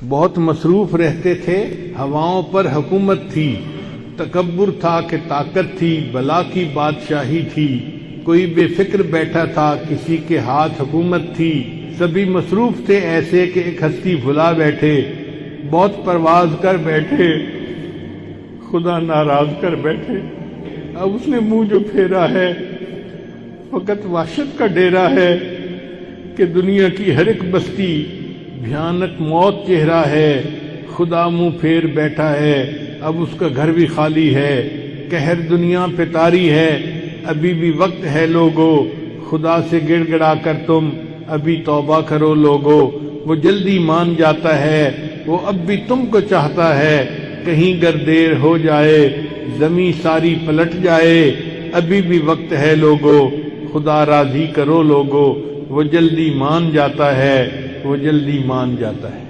بہت مصروف رہتے تھے، ہواؤں پر حکومت تھی، تکبر تھا کہ طاقت تھی، بلا کی بادشاہی تھی، کوئی بے فکر بیٹھا تھا، کسی کے ہاتھ حکومت تھی، سبھی مصروف تھے ایسے کہ ایک ہستی بھلا بیٹھے، بہت پرواز کر بیٹھے، خدا ناراض کر بیٹھے۔ اب اس نے منہ جو پھیرا ہے فقط وحشت کا ڈیرا ہے کہ دنیا کی ہر ایک بستی بھیانک موت چہرہ ہے، خدا منہ پھیر بیٹھا ہے، اب اس کا گھر بھی خالی ہے، قہر دنیا پہ طاری ہے، ابھی بھی وقت ہے لوگو، خدا سے گڑ گڑا کر تم ابھی توبہ کرو لوگو، وہ جلدی مان جاتا ہے، وہ اب بھی تم کو چاہتا ہے، کہیں گر دیر ہو جائے زمیں ساری پلٹ جائے، ابھی بھی وقت ہے لوگو، خدا راضی کرو لوگو، وہ جلدی مان جاتا ہے، وہ جلدی مان جاتا ہے۔